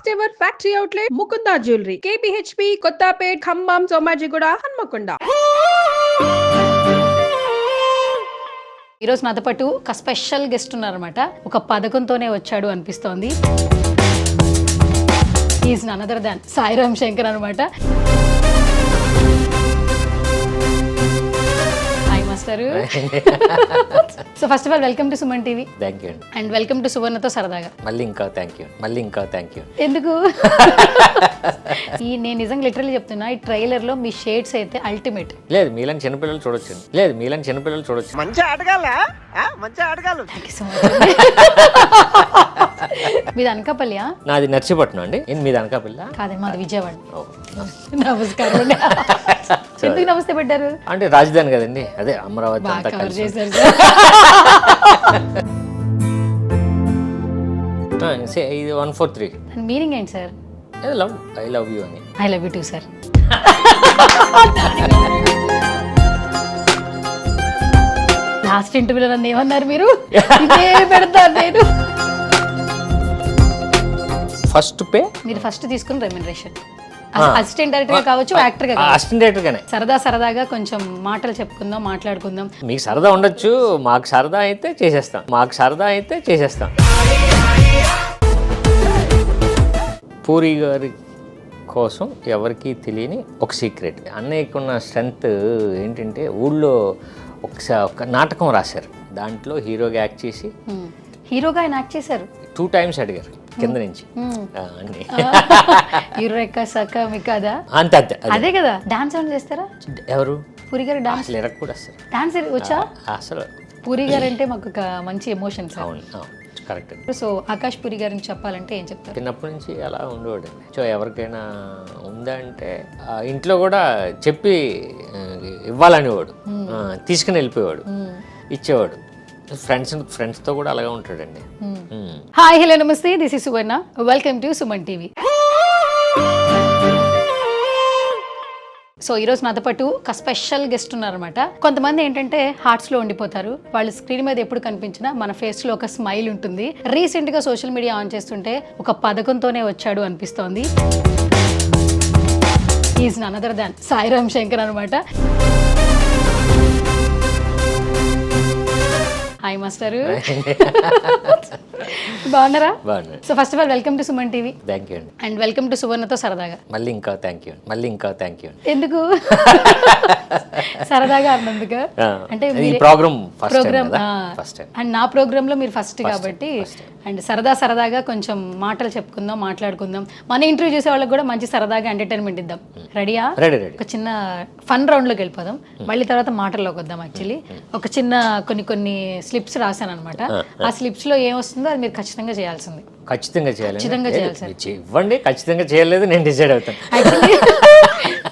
First ever factory outlet Mukunda jewellery KPHP Kothapet Khammam Somajiguda Hanamkonda. ఈరోజు నాతో పాటు ఒక స్పెషల్ గెస్ట్ ఉన్నారనమాట. ఒక పథకంతోనే వచ్చాడు అనిపిస్తోంది. Is none other than Sairam Shankar అనమాట. Hi master. So first of all welcome to Suman TV. Thank you. And welcome to సువర్ణతో సరదాగా. మళ్ళీ ఇంకా థ్యాంక్ యూ. ఎందుకు నేను నిజంగా లిటరల్లీ చెప్తున్నా, ఈ ట్రైలర్ లో మీ షేడ్స్ అయితే అల్టిమేట్. లేదు మీలాంటి చిన్నపిల్లలు చూడొచ్చు. మంచి ఆటగాళ్ళు. Thank you so much. మీది అనకాపల్లియా? నాది నర్సీపట్నం అండి. మీది అనకాపల్లి? కాదే, మాది విజయవాడ. నమస్కారం. ఎందుకు నమస్తే పెట్టారు? అంటే రాజధాని కదండి, అదే అమరావతి అంతా కవర్ కలిసి. చేశారు. ఇది 143. మీనింగ్ ఏంటి సార్? ఐ లవ్ యూ అని. I love you too sir. Last ఇంటర్వ్యూలో నన్ను ఏమన్నారు మీరు? ఇదే పెడతాను నేను. ఫస్ట్ పే మీరు ఫస్ట్ తీసుకున్న రెమ్యునరేషన్ అసిస్టెంట్ డైరెక్టర్ గా కావచ్చు, యాక్టర్ గా కావచ్చు. అసిస్టెంట్ డైరెక్టర్ గానే. సరదాగా కొంచెం మాటలు చెప్పుకుందాం, మాట్లాడుకుందాం. మీకు సరదా ఉండొచ్చు, మాకు సరదా అయితే చేసేస్తాం. పూరి గారి కోసం ఎవరికి తెలియని ఒక సీక్రెట్. అన్నయ్యకున్న స్ట్రెంత్ ఏంటంటే, ఊళ్ళో ఒక నాటకం రాశారు, దాంట్లో హీరోగా యాక్ట్ చేసి. హీరోగా ఆయన యాక్ట్ చేశారు. 2 times అడిగారు కింద నుంచి అన్ని. హీరో ఎక్క సక్క మీ కదా అంతే అదే కదా. డాన్స్ ఏమైనా చేస్తారా? ఎవరు? పూరి గారు డాన్స్. అసలు ఎరగ కూడా వస్తారు. డాన్స్ వచ్చా? అసలు పూరి గారు అంటే మాకు ఒక మంచి ఎమోషన్స్. అవును, కరెక్ట్. సో ఆకాష్ పూరి గారిని చెప్పాలంటే ఏం చెప్తారు? చిన్నప్పటి నుంచి అలా ఉండేవాడు. సో ఎవరికైనా ఉందంటే ఇంట్లో కూడా చెప్పి ఇవ్వాలనేవాడు, తీసుకుని వెళ్ళిపోయేవాడు, ఇచ్చేవాడు. ఫ్రెండ్స్తో కూడా అలాగే ఉంటాడండి. హాయ్, హలో, నమస్తే. This is Suvarna. Welcome to Suman TV. So ఈరోజు నాతో పాటు ఒక స్పెషల్ గెస్ట్ ఉన్నారనమాట. కొంతమంది ఏంటంటే హార్ట్స్లో ఉండిపోతారు. వాళ్ళు స్క్రీన్ మీద ఎప్పుడు కనిపించినా మన ఫేస్లో ఒక స్మైల్ ఉంటుంది. రీసెంట్గా సోషల్ మీడియా ఆన్ చేస్తుంటే ఒక పథకంతోనే వచ్చాడు అనిపిస్తోంది. Is none other than Sairam Shankar అనమాట. Hi master. బాగున్నారా? So first of all welcome to Suman TV. Thank you అండి. అండ్ వెల్కమ్ టు సువర్ణతో సరదాగా. మళ్ళీ ఇంకా థ్యాంక్ యూ. ఎందుకు సరదాగా అన్నందుకు? అంటే ఈ ప్రోగ్రామ్ అండ్ నా ప్రోగ్రామ్ లో మీరు ఫస్ట్ కాబట్టి, అండ్ సరదాగా కొంచెం మాటలు చెప్పుకుందాం, మాట్లాడుకుందాం. మన ఇంటర్వ్యూ చేసే వాళ్ళకి కూడా మంచి సరదాగా ఎంటర్టైన్మెంట్ ఇద్దాం. రెడీయా? ఒక చిన్న ఫన్ రౌండ్ లోకి వెళ్ళిపోదాం, మళ్ళీ తర్వాత మాటల్లోకి వద్దాం. యాక్చువల్లీ ఒక చిన్న కొన్ని స్లిప్స్ రాశాను అనమాట. ఆ స్లిప్స్ లో ఏం వస్తుందో అది మీరు ఖచ్చితంగా చేయాల్సింది. ఖచ్చితంగా చేయాలి. ఇవ్వండి, ఖచ్చితంగా చేయలేదు నేను డిసైడ్ అవుతాను.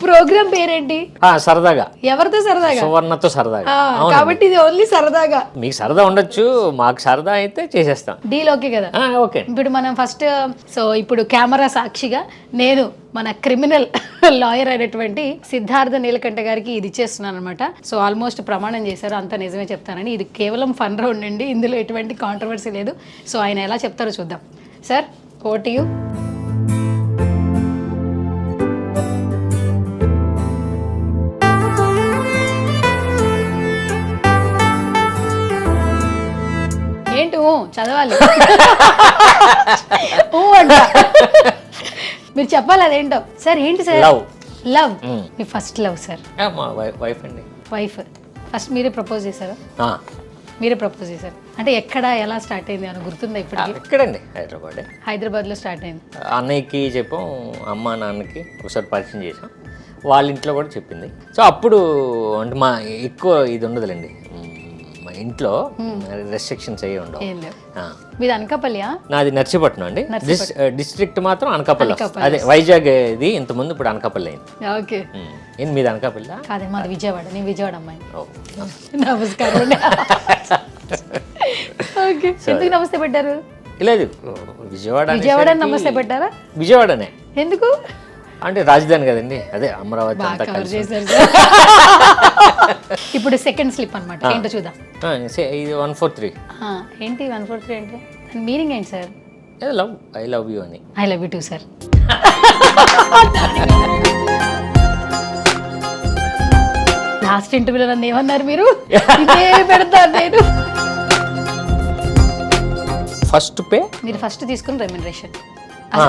ప్రోగ్రామ్ పేరేంటి? సరదాగా. ఎవరితో సరదాగా? సువర్ణతో సరదాగా. కాబట్టి ఇది ఓన్లీ సరదాగా. మీకు సరదా ఉండొచ్చు, మాకు సరదా అయితే చేసేస్తాం. డీల్ ఓకే కదా? ఓకే. ఇప్పుడు మనం ఫస్ట్, సో ఇప్పుడు కెమెరా సాక్షిగా నేను మన క్రిమినల్ లాయర్ అయినటువంటి సిద్ధార్థ నీలకంఠ గారికి ఇది ఇచ్చేస్తున్నాను అనమాట. సో ఆల్మోస్ట్ ప్రమాణం చేశారు, అంతా నిజమే చెప్తానని. ఇది కేవలం ఫన్ రౌండ్ అండి, ఇందులో ఎటువంటి కాంట్రవర్సీ లేదు. సో ఆయన ఎలా చెప్తారో చూద్దాం. Sir, over to you. ఏంటి చదవాలి? మీరు చెప్పాలి అదేంటో. సార్ ఏంటి సార్? లవ్. మీ ఫస్ట్ లవ్ సార్? వైఫ్ అండి. వైఫ్ ఫస్ట్ మీరే ప్రపోజ్ చేశారా? మీరే ప్రపోజ్ చేశారు అంటే ఎక్కడ, ఎలా స్టార్ట్ అయింది అని గుర్తుందా ఇప్పటికి? ఎక్కడండి? హైదరాబాద్లో స్టార్ట్ అయింది. అన్నయ్యకి చెప్పాం, అమ్మ నాన్నకి ఒకసారి పరిచయం చేసాం, వాళ్ళ ఇంట్లో కూడా చెప్పింది. సో అప్పుడు అంటే మా ఎక్కువ ఇది ఉండదులేండి, మా ఇంట్లో రెస్ట్రిక్షన్స్ అయ్యి ఉండవు. మీది అనకాపల్లియా? నాది నర్సీపట్నం అండి. డిస్ట్రిక్ట్ మాత్రం అనకాపల్లి. అదే వైజాగ్ ఇది ఇంతకుముందు, ఇప్పుడు అనకాపల్లి అయింది. ఓకే. మీది అనకాపల్లి? కాదే, మాది విజయవాడ. నేను విజయవాడ అమ్మాయి. నమస్కారం. ఓకే. ఎందుకు నమస్తే పెట్టారు? లేదు, విజయవాడ నమస్తే పెట్టారా? విజయవాడనే. ఎందుకు? అంటే రాజధాని కదండి, అదే అమరావతి అంతా కలిసి. ఇప్పుడు సెకండ్ స్లిప్ అన్నమాట, ఏంటో చూద్దాం. ఇది 143. ఏంటి 143 అంటే? మీనింగ్ ఏంటి sir? Love, I love you అని. I love you too sir. Last ఇంటర్వ్యూలో నన్ను ఏమన్నారు మీరు? ఇదే పెడతాను నేను. ఫస్ట్ పే మీరు ఫస్ట్ తీసుకున్న రెమ్యునరేషన్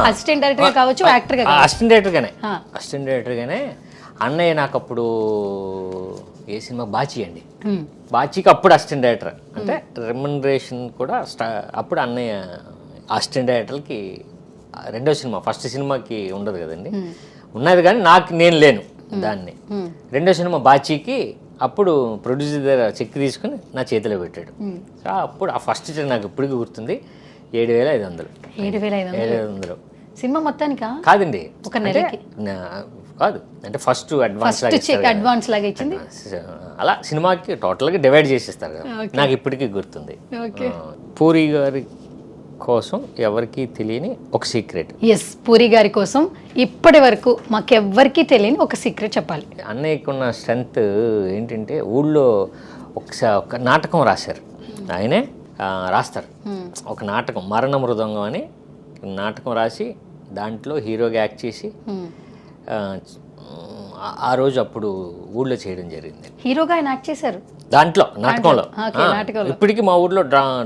అసిస్టెంట్ డైరెక్టర్ కావచ్చు, యాక్టర్ గా అసిస్టెంట్ డైరెక్టర్గానే. అసిస్టెంట్ డైరెక్టర్గానే అన్నయ్య నాకు అప్పుడు ఏ సినిమా బాచీ అండి, బాచీకి అప్పుడు అసిస్టెంట్ డైరెక్టర్. అంటే రెమ్యునరేషన్ కూడా అప్పుడు అన్నయ్య అసిస్టెంట్ డైరెక్టర్కి రెండో సినిమా, ఫస్ట్ సినిమాకి ఉండదు కదండి, ఉన్నది కానీ నేను లేను దాన్ని. రెండో సినిమా బాచీకి అప్పుడు ప్రొడ్యూసర్ దగ్గర చెక్ తీసుకుని నా చేతిలో పెట్టాడు. అప్పుడు ఆ ఫస్ట్ నాకు ఇప్పటికీ గుర్తుంది, 7,500. 7,500 సినిమా మొత్తానికా? కాదండి, ఒక నెలకి కాదు, అంటే ఫస్ట్ అడ్వాన్స్ లాగా ఇచ్చింది. అలా సినిమాకి టోటల్గా డివైడ్ చేసేస్తారు కదా. నాకు ఇప్పటికీ గుర్తుంది. పూరి గారి కోసం ఎవరికి తెలియని ఒక సీక్రెట్. ఎస్, పూరి గారి కోసం ఇప్పటి వరకు మాకెవ్వరికి తెలియని ఒక సీక్రెట్ చెప్పాలి. అన్నయ్యకున్న స్ట్రెంత్ ఏంటంటే ఊళ్ళో ఒక నాటకం రాశారు, ఆయనే రాస్తారు ఒక నాటకం, మరణ మృదంగం అని నాటకం రాసి దాంట్లో హీరోగా యాక్ట్ చేసి ఆ రోజు అప్పుడు ఊళ్ళో చేయడం జరిగింది. హీరోగా ఆయన యాక్ట్ చేశారు దాంట్లో నాటకంలో. ఇప్పటికీ మా ఊర్లో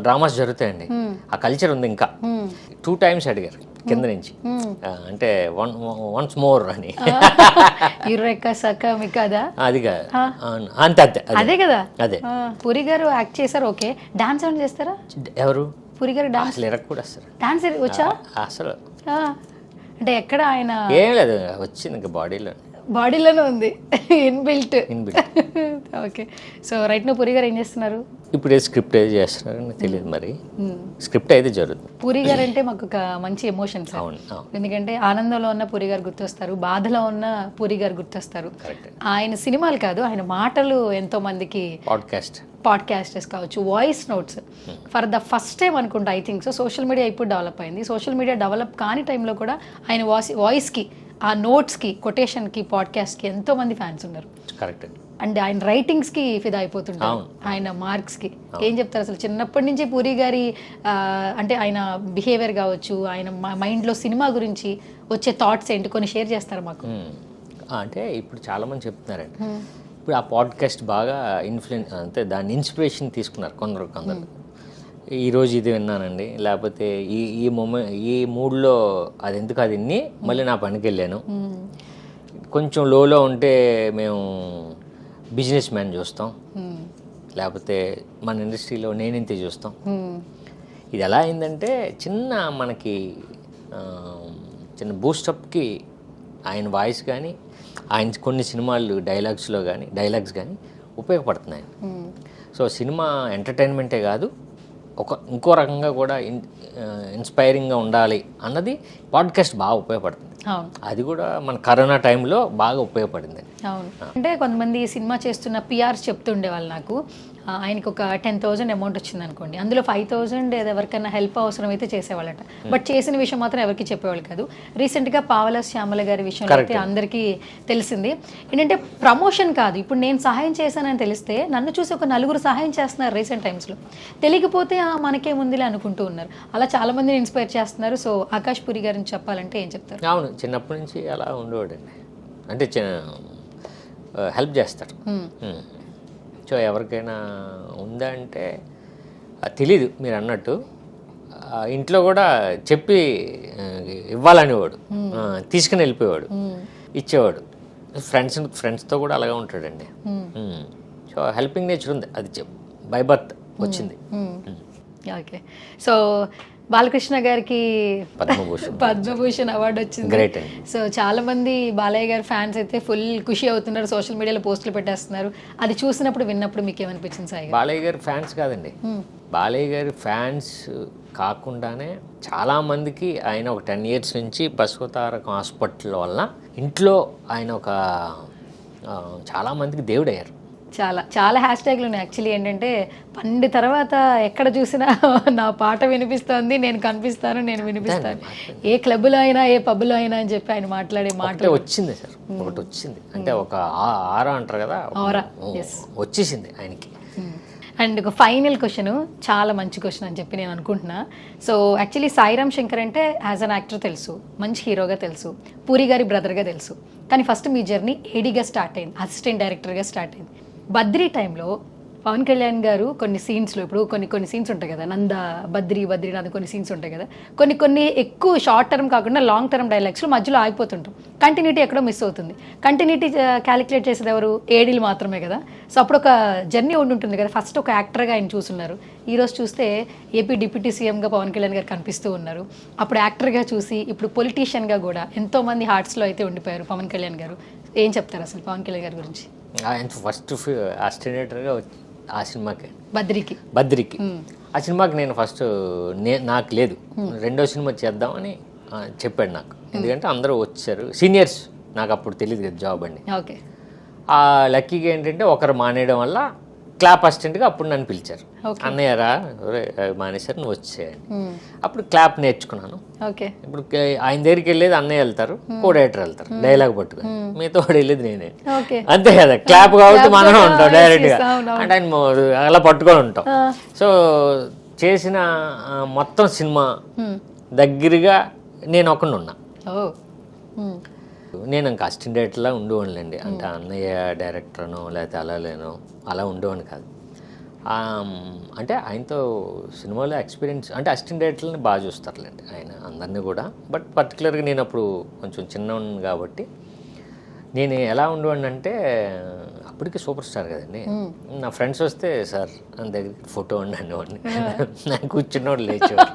డ్రామాస్ జరుగుతాయండి, ఆ కల్చర్ ఉంది. ఇంకా 2 times అడిగారు కింద నుంచి, అంటే వన్స్ మోర్ అని. అది కాదు, అంతే అదే కదా. అదే పూరి గారు యాక్ట్ చేశారు. ఓకే, డాన్స్ ఏమైనా చేస్తారా? ఎవరు? పూరి గారు డాన్స్ కూడా వస్తారు. డాన్స్ వచ్చా అసలు? అంటే ఎక్కడ ఆయన? ఏం లేదు, వచ్చింది ఇంకా బాడీలోనే ఉంది, inbuilt. Okay, so right no Puri గారు ఏం చేస్తున్నారు? ఇప్పుడు స్క్రిప్ట్ ఏది చేస్తున్నారని తెలియదు, మరి స్క్రిప్ట్ అయితే జరుగుతుంది. పూరి గారు అంటే మాకు ఒక మంచి ఎమోషన్ సార్, ఎందుకంటే ఆనందంలో ఉన్న పూరి గారు గుర్తొస్తారు, బాధలో ఉన్న పూరి గారు గుర్తొస్తారు. ఆయన సినిమాలు కాదు, ఆయన మాటలు ఎంతో మందికి పాడ్కాస్టర్స్ కావచ్చు, voice notes for the first time అనుకుంటా, I think so. Social media ఇప్పుడు డెవలప్ అయింది, సోషల్ మీడియా డెవలప్ కాని టైంలో కూడా ఆయన వాయిస్కి, ఆ నోట్స్కి, కొటేషన్కి, పాడ్కాస్ట్కి ఎంతో మంది ఫ్యాన్స్ ఉన్నారు. కరెక్ట్. అండ్ ఆయన రైటింగ్స్కి ఫిదా అయిపోతుంటారు, ఆయన మార్క్స్కి. ఏం చెప్తారు అసలు చిన్నప్పటి నుంచి పూరి గారి అంటే ఆయన బిహేవియర్ కావచ్చు, ఆయన మైండ్లో సినిమా గురించి వచ్చే థాట్స్ ఏంటి, కొన్ని షేర్ చేస్తారు మాకు. అంటే ఇప్పుడు చాలామంది చెప్తున్నారండి, ఇప్పుడు ఆ పాడ్కాస్ట్ బాగా అంటే దాన్ని ఇన్స్పిరేషన్ తీసుకున్నారు కొందరు. ఈరోజు ఇది విన్నానండి, లేకపోతే ఈ మూడ్లో అది ఎందుకు అది విని మళ్ళీ నా పనికి వెళ్ళాను. కొంచెం లోలో ఉంటే మేము బిజినెస్ మ్యాన్ చూస్తాం, లేకపోతే మన ఇండస్ట్రీలో నేనింతే చూస్తాం. ఇది ఎలా అయిందంటే మనకి చిన్న బూస్టప్కి ఆయన వాయిస్ కానీ, ఆయన కొన్ని సినిమాలు డైలాగ్స్ కానీ ఉపయోగపడుతున్నాయి. సో సినిమా ఎంటర్టైన్మెంటే కాదు, ఇంకో రకంగా కూడా ఇన్స్పైరింగ్గా ఉండాలి అన్నది పాడ్కాస్ట్ బాగా ఉపయోగపడుతుంది. అది కూడా మన కరోనా టైంలో బాగా ఉపయోగపడింది. అవును, అంటే కొంతమంది సినిమా చేస్తున్న పిఆర్స్ చెప్తుండే వాళ్ళు నాకు, ఆయనకు ఒక 10,000 అమౌంట్ వచ్చింది అనుకోండి, అందులో 5,000 ఎవరికైనా హెల్ప్ అవసరం అయితే చేసేవాళ్ళట, బట్ చేసిన విషయం మాత్రం ఎవరికి చెప్పేవాళ్ళు కాదు. రీసెంట్గా పావలా శ్యామల గారి విషయంలో అయితే అందరికీ తెలిసింది. ఏంటంటే ప్రమోషన్ కాదు, ఇప్పుడు నేను సహాయం చేశానని తెలిస్తే నన్ను చూసి ఒక 4 సహాయం చేస్తున్నారు రీసెంట్ టైమ్స్లో, తెలియకపోతే మనకేముందిలే అనుకుంటూ ఉన్నారు. అలా చాలామందిని ఇన్స్పైర్ చేస్తున్నారు. సో ఆకాష్ పూరి గారిని చెప్పాలంటే ఏం చెప్తారు? అవును, చిన్నప్పటి నుంచి అలా ఉండేవాడండి, అంటే హెల్ప్ చేస్తాడు. సో ఎవరికైనా ఉందా అంటే తెలీదు, మీరు అన్నట్టు ఇంట్లో కూడా చెప్పి ఇవ్వాలనేవాడు, తీసుకుని వెళ్ళిపోయేవాడు, ఇచ్చేవాడు. ఫ్రెండ్స్తో కూడా అలాగే ఉంటాడండి. సో హెల్పింగ్ నేచర్ ఉంది, అది బై బర్త్ వచ్చింది. ఓకే, సో బాలకృష్ణ గారికి పద్మభూషణ్ అవార్డు వచ్చింది. గ్రేట్. సో చాలా మంది బాలయ్య గారి ఫ్యాన్స్ అయితే ఫుల్ ఖుషి అవుతున్నారు, సోషల్ మీడియాలో పోస్టులు పెట్టేస్తున్నారు. అది చూసినప్పుడు విన్నప్పుడు మీకు ఏమనిపించింది సాయి? బాలయ్య గారి ఫ్యాన్స్ కాదండి, బాలయ్య గారి ఫ్యాన్స్ కాకుండానే చాలామందికి ఆయన ఒక 10 years నుంచి బసవతారకం హాస్పిటల్ వల్ల ఇంట్లో ఆయన చాలామందికి దేవుడయ్యారు. చాలా హ్యాష్ ట్యాగ్లు ఉన్నాయి. యాక్చువల్లీ ఏంటంటే పండి తర్వాత ఎక్కడ చూసినా నా పాట వినిపిస్తుంది, నేను కనిపిస్తాను, నేను వినిపిస్తాను, ఏ క్లబ్లో అయినా ఏ పబ్లో అయినా అని చెప్పి ఆయన మాట్లాడే మాట వచ్చింది సార్. ఒకటి వచ్చింది అంటే ఒక ఆరా అంటారు కదా, వచ్చేసింది ఆయనకి. అండ్ ఒక ఫైనల్ క్వశ్చన్, చాలా మంచి క్వశ్చన్ అని చెప్పి నేను అనుకుంటున్నా. సో యాక్చువల్లీ సాయిరామ్ శంకర్ అంటే యాజ్ అన్ యాక్టర్ తెలుసు, మంచి హీరోగా తెలుసు, పూరి గారి బ్రదర్గా తెలుసు. కానీ ఫస్ట్ మీ జర్నీ ఏడీగా స్టార్ట్ అయింది, అసిస్టెంట్ డైరెక్టర్గా స్టార్ట్ అయింది. బద్రీ టైంలో పవన్ కళ్యాణ్ గారు కొన్ని సీన్స్లో, ఇప్పుడు కొన్ని సీన్స్ ఉంటాయి కదా, నంద బద్రీనాథ్ కొన్ని సీన్స్ ఉంటాయి కదా, కొన్ని ఎక్కువ షార్ట్ టర్మ్ కాకుండా లాంగ్ టర్మ్ డైలాగ్స్లో మధ్యలో ఆగిపోతుంటాం. కంటిన్యూటీ ఎక్కడో మిస్ అవుతుంది. కంటిన్యూటీ క్యాలిక్యులేట్ చేసేది ఎవరు? ఏడీలు మాత్రమే కదా. సో అప్పుడు ఒక జర్నీ ఉంటుంది కదా, ఫస్ట్ ఒక యాక్టర్గా ఆయన చూస్తున్నారు, ఈరోజు చూస్తే ఏపీ డిప్యూటీ సీఎంగా పవన్ కళ్యాణ్ గారు కనిపిస్తూ ఉన్నారు. అప్పుడు యాక్టర్గా చూసి ఇప్పుడు పొలిటీషియన్గా కూడా ఎంతోమంది హార్ట్స్లో అయితే ఉండిపోయారు పవన్ కళ్యాణ్ గారు. ఏం చెప్తారు అసలు పవన్ కళ్యాణ్ గారి గురించి? ఆయన ఫస్ట్ అసిస్టెంట్గా ఆ సినిమాకి బద్రికి ఆ సినిమాకి నేను ఫస్ట్ నాకు లేదు, రెండో సినిమా చేద్దామని చెప్పాడు నాకు. ఎందుకంటే అందరూ వచ్చారు సీనియర్స్, నాకు అప్పుడు తెలియదు కదా జాబ్ అండి. ఓకే. ఆ లక్కీగా ఏంటంటే ఒకరు మానేయడం వల్ల క్లాప్ అసిస్టెంట్గా అప్పుడు నన్ను పిలిచారు. అన్నయ్యరా మానేశారు, నువ్వు వచ్చేయండి. అప్పుడు క్లాప్ నేర్చుకున్నాను. ఓకే. ఇప్పుడు ఆయన దగ్గరికి వెళ్ళేది అన్నయ్య వెళ్తారు, కో డైరెక్టర్ వెళ్తారు డైలాగ్ పట్టుకుని, మీతో వెళ్ళేది నేనే. అంతే కదా, క్లాప్ కాబట్టి మనం ఉంటాం డైరెక్ట్గా, అంటే ఆయన అలా పట్టుకొని ఉంటాం. సో చేసిన మొత్తం సినిమా దగ్గరగా నేను ఒకడిని ఉన్నా. నేను ఇంకా అసిస్టెంట్ డైరెక్టర్లా ఉండేవాళ్ళండి. అంటే అన్నయ్య డైరెక్టర్నో లేకపోతే అలా ఉండేవాడిని కాదు. అంటే ఆయనతో సినిమాలో ఎక్స్పీరియన్స్ అంటే అసిస్టెంట్ డైరెక్టర్ని బాగా చూస్తారులేండి ఆయన అందరినీ కూడా. బట్ పర్టికులర్గా నేను అప్పుడు కొంచెం చిన్నవాడిని కాబట్టి నేను ఎలా ఉండేవాడిని అంటే, అప్పటికి సూపర్ స్టార్ కదండి, నా ఫ్రెండ్స్ వస్తే సార్ నా దగ్గరికి ఫోటో అనేవాడిని, నాకు కూర్చున్నవాడు లేచేవాడు,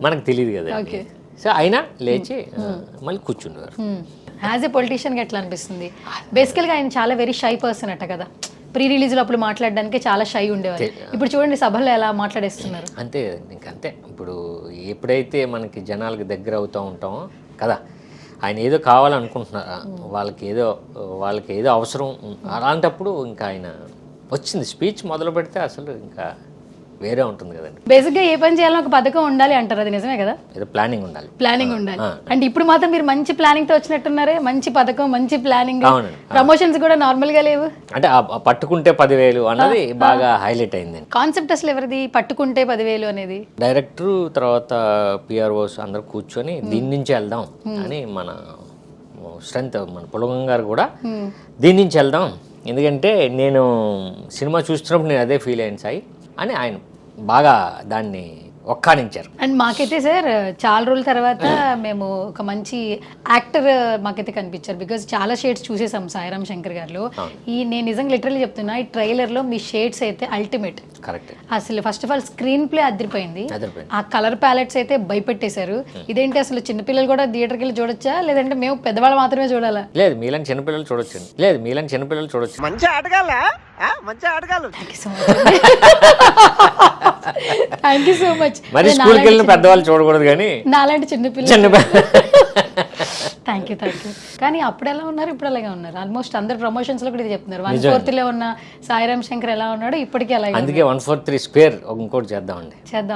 మనకు తెలియదు కదా. సో అయినా లేచి మళ్ళీ కూర్చున్నారు. యాజ్ ఏ పొలిటీషియన్గా ఎట్లా అనిపిస్తుంది? బేసికల్గా ఆయన చాలా వెరీ షై పర్సన్ అట్ట కదా, ప్రీ రిలీజ్లో అప్పుడు మాట్లాడడానికి చాలా షై ఉండేవారు. ఇప్పుడు చూడండి సభలో ఎలా మాట్లాడేస్తున్నారు. అంతే కదండి, ఇంకంతే. ఇప్పుడు ఎప్పుడైతే మనకి జనాలకు దగ్గర అవుతూ ఉంటామో కదా, ఆయన ఏదో కావాలనుకుంటున్నారు, వాళ్ళకి ఏదో అవసరం, అలాంటప్పుడు ఇంకా ఆయన వచ్చింది స్పీచ్ మొదలు పెడితే అసలు ఇంకా వేరే ఉంటుంది కదండి. బేసిక్గా ఏ పని చేయాలని ఒక పథకం ఉండాలి అంటారు, అది నిజమే కదా? ఏదో ప్లానింగ్ ఉండాలి. అంటే ఇప్పుడు మాత్రం మీరు మంచి ప్లానింగ్ తో వచ్చినట్టున్నారే, మంచి పథకం, మంచి ప్లానింగ్. ప్రమోషన్స్ కూడా నార్మల్ గా లేవు. అంటే పట్టుకుంటే 10,000 అన్నది బాగా హైలైట్ అయింది. కాన్సెప్ట్ అసలు ఎవరిది పట్టుకుంటే 10,000 అనేది? డైరెక్టర్ తర్వాత పిఆర్ఓస్ అందరూ కూర్చొని దీని నుంచి వెళ్దాం అని, మన స్ట్రెంత్ మన పులగం గారు కూడా దీని నుంచి వెళ్దాం, ఎందుకంటే నేను సినిమా చూస్తున్నప్పుడు నేను అదే ఫీల్ అయ్యాను సాయి అని ఆయన బాగా దాన్ని ఒక్కానించారు. అండ్ మాకైతే సార్ చాలా రోజుల తర్వాత మేము ఒక మంచి యాక్టర్ మాకైతే కనిపించారు. బికాజ్ చాలా షేడ్స్ చూసేసాం సాయిరామ్ శంకర్ గారిలో. నేను నిజంగా లిటరల్లీ చెప్తున్నా, ఈ ట్రైలర్లో మీ షేడ్స్ అయితే అల్టిమేట్. కరెక్ట్. అసలు first of all screen play అదిరిపోయింది. ఆ కలర్ ప్యాలెట్స్ అయితే భయపెట్టేశారు. ఇదేంటి అసలు చిన్నపిల్లలు కూడా థియేటర్కి వెళ్ళి చూడొచ్చా, లేదంటే మేము పెద్దవాళ్ళు మాత్రమే చూడాలా? లేదు, మీలాంటి చిన్నపిల్లలు చూడొచ్చు. మంచి ఆటగాళ్ళ, మంచి ఆటగాళ్ళు. Thank you so much. మరి స్కూల్కి వెళ్ళిన పెద్దవాళ్ళు చూడకూడదు, కానీ నాలాంటి చిన్నపిల్లలు. Thank you. కానీ అప్పుడు ఎలా ఉన్నారు, ఇప్పుడు అలాగే ఉన్నారు. ఆల్మోస్ట్ అందరు ప్రమోషన్స్ లో కూడా ఇది చెప్తున్నారు. 143 ఉన్న సాయిరామ్ శంకర్ ఎలా ఉన్నాడు, ఇప్పటికీ అలాగే. అందుకే 143 స్క్వేర్ ఇంకోటి చేద్దాం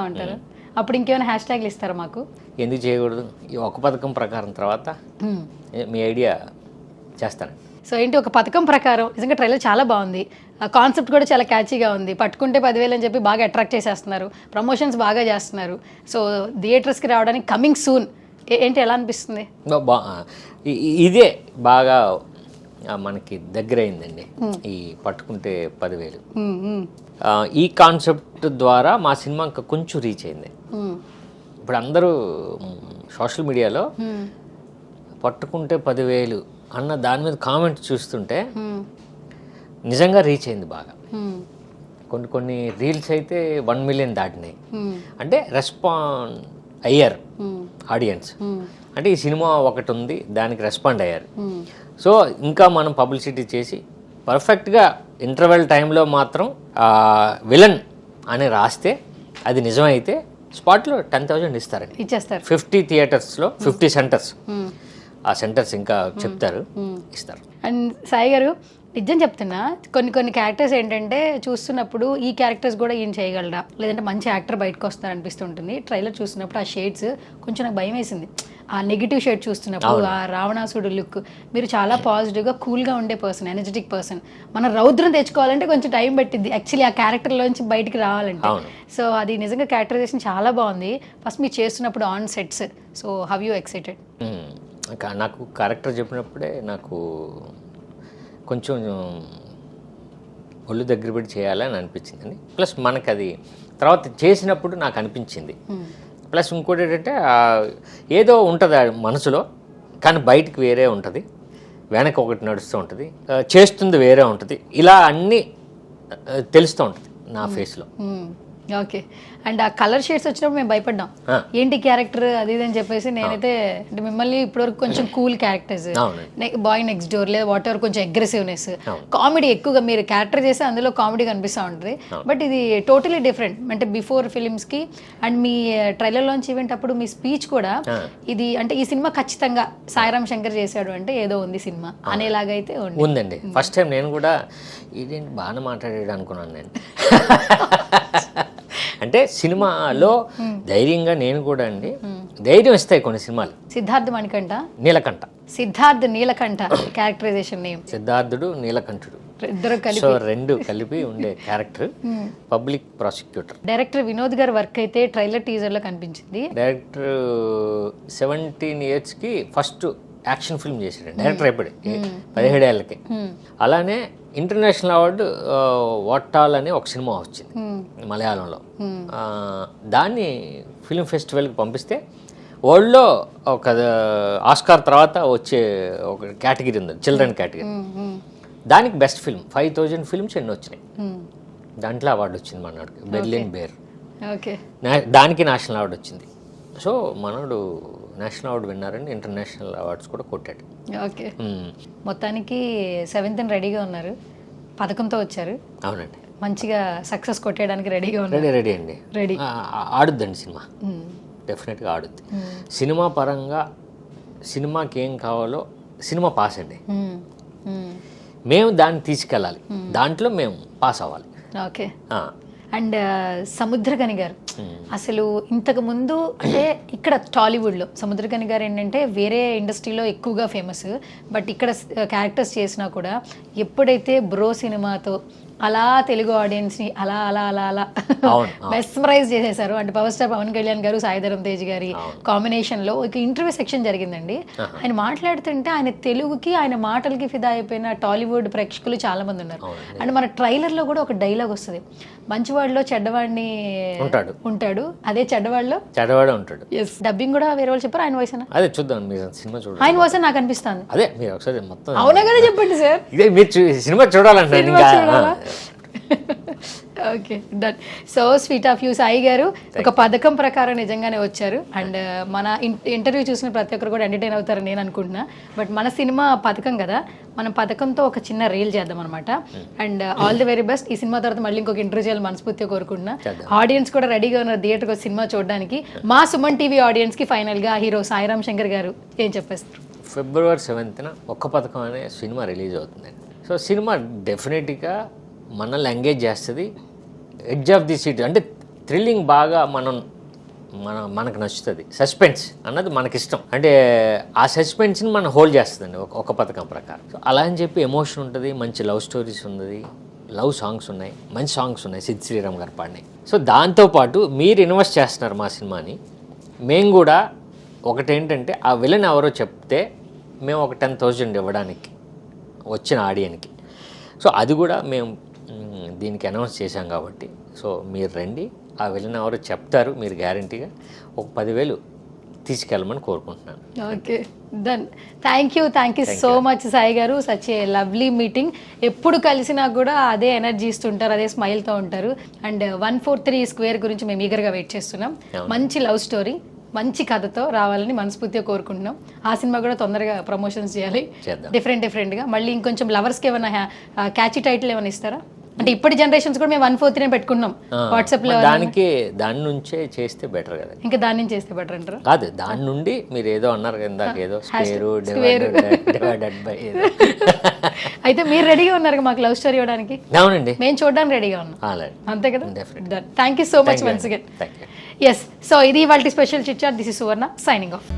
అంటారు. అప్పుడు ఇంకేమైనా హ్యాష్ ట్యాగ్లు ఇస్తారా మాకు? ఎందుకు చేయకూడదు? ఈ ఒక పథకం ప్రకారం తర్వాత మీ ఐడియా చేస్తాను. సో ఏంటి, ఒక పథకం ప్రకారం నిజంగా ట్రైలర్ చాలా బాగుంది, కాన్సెప్ట్ కూడా చాలా క్యాచీగా ఉంది. పట్టుకుంటే 10,000 అని చెప్పి బాగా అట్రాక్ట్ చేసేస్తున్నారు, ప్రమోషన్స్ బాగా చేస్తున్నారు. సో థియేటర్స్కి రావడానికి కమింగ్ సూన్ ఏంటి, ఎలా అనిపిస్తుంది? ఇదే బాగా మనకి దగ్గర అయిందండి, ఈ పట్టుకుంటే 10,000. ఈ కాన్సెప్ట్ ద్వారా మా సినిమా ఇంకా కొంచెం రీచ్ అయింది. ఇప్పుడు అందరూ సోషల్ మీడియాలో పట్టుకుంటే 10,000 అన్న దాని మీద కామెంట్ చూస్తుంటే నిజంగా రీచ్ అయింది బాగా. కొన్ని రీల్స్ అయితే 1 మిలియన్ దాటినాయి. అంటే రెస్పాండ్ అయ్యారు ఆడియన్స్. అంటే ఈ సినిమా ఒకటి ఉంది, దానికి రెస్పాండ్ అయ్యారు. సో ఇంకా మనం పబ్లిసిటీ చేసి పర్ఫెక్ట్గా ఇంటర్వెల్ టైంలో మాత్రం విలన్ అని రాస్తే అది నిజమైతే స్పాట్లో 10,000 ఇస్తారండి, ఇచ్చేస్తారు. 50 థియేటర్స్లో 50 సెంటర్స్, ఆ సెంటర్స్ ఇంకా చెప్తారు, ఇస్తారు. అండ్ సాయి గారు నిజం చెప్తున్నా, కొన్ని క్యారెక్టర్స్ ఏంటంటే చూస్తున్నప్పుడు ఈ క్యారెక్టర్స్ కూడా ఈయన చేయగలరా, లేదంటే మంచి యాక్టర్ బయటకు వస్తారు అనిపిస్తుంటుంది. ట్రైలర్ చూస్తున్నప్పుడు ఆ షేడ్స్ కొంచెం నాకు భయం వేసింది. ఆ నెగిటివ్ షేడ్ చూస్తున్నప్పుడు ఆ రావణాసుడు లుక్ మీరు చాలా పాజిటివ్గా కూల్గా ఉండే పర్సన్, ఎనర్జెటిక్ పర్సన్. మనం రౌద్రం తెచ్చుకోవాలంటే కొంచెం టైం పట్టింది యాక్చువల్లీ ఆ క్యారెక్టర్లోంచి బయటికి రావాలంటే. సో అది నిజంగా క్యారెక్టరైజేషన్ చాలా బాగుంది. ఫస్ట్ మీరు చేస్తున్నప్పుడు on sets, so how you excited? నాకు క్యారెక్టర్ చెప్పినప్పుడే నాకు కొంచెం ఒళ్ళు దగ్గర పెట్టి చేయాలని అనిపించింది. ప్లస్ మనకు అది తర్వాత చేసినప్పుడు నాకు అనిపించింది. ప్లస్ ఇంకోటి ఏంటంటే ఏదో ఉంటుంది మనసులో, కానీ బయటికి వేరే ఉంటుంది, వెనక ఒకటి నడుస్తూ ఉంటుంది, చేస్తుంది వేరే ఉంటుంది, ఇలా అన్నీ తెలుస్తూ ఉంటుంది నా ఫేస్లో. ఓకే. అండ్ ఆ కలర్ షేడ్స్ వచ్చినప్పుడు మేము భయపడ్డాం, ఏంటి క్యారెక్టర్ అది ఇది అని చెప్పేసి. నేనైతే అంటే మిమ్మల్ని ఇప్పటివరకు కొంచెం cool characters, boy next door లేదా వాట్ ఎవర్, కొంచెం అగ్రెసివ్నెస్, కామెడీ ఎక్కువగా మీరు క్యారెక్టర్ చేస్తే అందులో కామెడీ కనిపిస్తూ ఉంటుంది. బట్ ఇది టోటలీ డిఫరెంట్. అంటే బిఫోర్ ఫిలిమ్స్కి అండ్ మీ ట్రైలర్ లాంచ్ ఈవెంట్ అప్పుడు మీ స్పీచ్ కూడా ఇది అంటే ఈ సినిమా ఖచ్చితంగా సాయిరామ్ శంకర్ చేశాడు అంటే ఏదో ఉంది సినిమా అనేలాగా అయితే ఉందండి. ఫస్ట్ టైం నేను కూడా ఇదేంటి బాగానే మాట్లాడాడు అనుకున్నాను నేను. అంటే సినిమాలో ధైర్యంగా నేను కూడా అండి ధైర్యం ఇస్తాయి కొన్ని సినిమాలు. Siddharth Manikanta, Neelakanta, Siddharth Neelakanta characterization name. సిద్ధార్థుడు నీలకంఠుడు ఇద్దరు కలిపి, సో రెండు కలిపి ఉండే character public prosecutor. Director Vinod గారి వర్క్ అయితే ట్రైలర్ టీజర్ లో కనిపించింది. డైరెక్టర్ 17 yearsకి ఫస్ట్ యాక్షన్ ఫిల్మ్ చేశాడు డైరెక్టర్ అయిపోయి 17 ఏళ్ళకి. అలానే ఇంటర్నేషనల్ అవార్డు వాటాల్ అనే ఒక సినిమా వచ్చింది మలయాళంలో. దాన్ని ఫిల్మ్ ఫెస్టివల్కి పంపిస్తే వరల్డ్లో ఒక ఆస్కార్ తర్వాత వచ్చే ఒక కేటగిరీ ఉంది, చిల్డ్రన్ కేటగిరీ. దానికి బెస్ట్ ఫిల్మ్ 5000 ఫిల్మ్స్ ఎన్ని వచ్చినాయి, దాంట్లో అవార్డు వచ్చింది మనోడికి, బెర్లిన్ బేర్. ఓకే, దానికి నేషనల్ అవార్డు వచ్చింది. సో మనోడు నేషనల్ అవార్డు విన్నారని ఇంటర్నేషనల్ అవార్డ్స్ కూడా కొట్టాడు. ఓకే, మొత్తానికి 7th రెడీగా ఉన్నారు, పథకంతో వచ్చారు. అవునండి, మంచిగా సక్సెస్ కొట్టేయడానికి రెడీగా ఉన్నారు. రెడీ అండి, రెడీ. ఆడుద్దండి సినిమా, డెఫినెట్గా ఆడుద్ది. సినిమా పరంగా సినిమాకి ఏం కావాలో సినిమా పాస్ అండి, మేము దాన్ని తీసుకెళ్ళాలి, దాంట్లో మేము పాస్ అవ్వాలి. ఓకే. అండ్ సముద్రకని గారు అసలు ఇంతకు ముందు అంటే ఇక్కడ టాలీవుడ్లో సముద్రకని గారు ఏంటంటే వేరే ఇండస్ట్రీలో ఎక్కువగా ఫేమస్, బట్ ఇక్కడ క్యారెక్టర్స్ చేసినా కూడా ఎప్పుడైతే బ్రో సినిమాతో అలా తెలుగు ఆడియన్స్ని అలా అలా అలా అలా మెస్మరైజ్ చేసేసారు. అంటే పవర్ స్టార్ పవన్ కళ్యాణ్ గారు సాయిధరమ్ తేజ్ గారి కాంబినేషన్లో ఒక ఇంటర్వ్యూ సెక్షన్ జరిగిందండి. ఆయన మాట్లాడుతుంటే ఆయన తెలుగుకి ఆయన మాటలకి ఫిదా అయిపోయిన టాలీవుడ్ ప్రేక్షకులు చాలా మంది ఉన్నారు. అండ్ మన ట్రైలర్లో కూడా ఒక డైలాగ్ వస్తుంది, మంచివాడిలో చెడ్డవాడిని ఉంటాడు, అదే చెడ్డవాడిలో ఉంటాడు. ఎస్, డబ్బింగ్ కూడా వేరే వాళ్ళు చెప్పారు, ఆయన వాయిస్ అదే చూద్దాం, మీరు సినిమా చూడండి, ఆయన వాయిస్ నాకు అనిపిస్తుంది. అదే మీరు ఒకసారి మొత్తం అవునా కదా చెప్పండి సార్, ఇదే మీరు సినిమా చూడాలంటే. Okay, done. So sweet of you Sai గారు, ఒక పథకం ప్రకారం నిజంగానే వచ్చారు. అండ్ మన ఇంటర్వ్యూ చూసిన ప్రతి ఒక్కరు కూడా ఎంటర్టైన్ అవుతారని నేను అనుకుంటున్నా. బట్ మన సినిమా పథకం కదా, మనం పథకంతో ఒక చిన్న రీల్ చేద్దాం అనమాట. And all the very best. ఈ సినిమా తర్వాత మళ్ళీ ఇంకొక ఇంటర్వ్యూ చేయాలి మనస్ఫూర్తిగా కోరుకుంటున్నా. ఆడియన్స్ కూడా రెడీగా ఉన్నారు థియేటర్కి వచ్చి సినిమా చూడడానికి. మా సుమన్ టీవీ ఆడియన్స్కి ఫైనల్గా హీరో సాయిరామ్ శంకర్ గారు ఏం చెప్పేస్తారు? February 7th ఒక్క పథకం అనే సినిమా రిలీజ్ అవుతుందండి. సో సినిమా డెఫినెట్గా మనల్ని ఎంగేజ్ చేస్తుంది. ఎడ్జ్ ఆఫ్ ది సీట్ అంటే థ్రిల్లింగ్ బాగా మనకు నచ్చుతుంది. సస్పెన్స్ అన్నది మనకిష్టం, అంటే ఆ సస్పెన్స్ని మనం హోల్డ్ చేస్తుందండి ఒక పథకం ప్రకారం. సో అలా అని చెప్పి ఎమోషన్ ఉంటుంది, మంచి లవ్ స్టోరీస్ ఉన్నది, లవ్ సాంగ్స్ ఉన్నాయి, మంచి సాంగ్స్ ఉన్నాయి సిద్ శ్రీరామ్ గారు పాడినాయి. సో దాంతోపాటు మీరు ఇన్వెస్ట్ చేస్తున్నారు మా సినిమాని, మేము కూడా ఒకటేంటంటే ఆ విలన్ ఎవరో చెప్తే మేము ఒక 10,000 ఇవ్వడానికి వచ్చిన ఆడియన్కి. సో అది కూడా మేము దీనికి అనౌన్స్ చేశాం కాబట్టి, సో మీరు రండి, ఆ విలన్ ఎవరో చెప్తారు, మీరు గ్యారంటీగా ఒక 10,000 తీసుకెళ్ళమని కోరుకుంటున్నాను. Okay, done. Thank you so much Sai గారు. Such a lovely meeting. ఎప్పుడు కలిసినా కూడా అదే ఎనర్జీ ఇస్తుంటారు, అదే స్మైల్తో ఉంటారు. అండ్ 143 స్క్వేర్ గురించి మేము ఈగర్గా వెయిట్ చేస్తున్నాం. మంచి లవ్ స్టోరీ, మంచి కథతో రావాలని మనస్ఫూర్తిగా కోరుకుంటున్నాం. ఆ సినిమా కూడా తొందరగా ప్రమోషన్స్ చేయాలి, డిఫరెంట్గా. మళ్ళీ ఇంకొంచెం లవర్స్కి ఏమైనా క్యాచీ టైటిల్ ఏమైనా ఇస్తారా? అంటే ఇప్పటి జనరేషన్స్ కూడా మేము 143 పెట్టుకున్నాం వాట్సాప్ లో, దాని నుంచే చేస్తే బెటర్ కదా. ఇంకా దాని నుంచి చేస్తే బెటర్ అంటారు? కాదు, దాని నుండి మీరు ఏదో అన్నారు కదా, ఏదో అయితే మీరు రెడీగా ఉన్నారు మాకు లవ్ స్టోరీ ఇవ్వడానికి? అవునండి, మేము చూడడానికి రెడీగా ఉన్నాం, అంతే కదా. Thank you so much once again. Yes, so ఇది వాళ్ళ special chit chat. This is Suvarna signing of.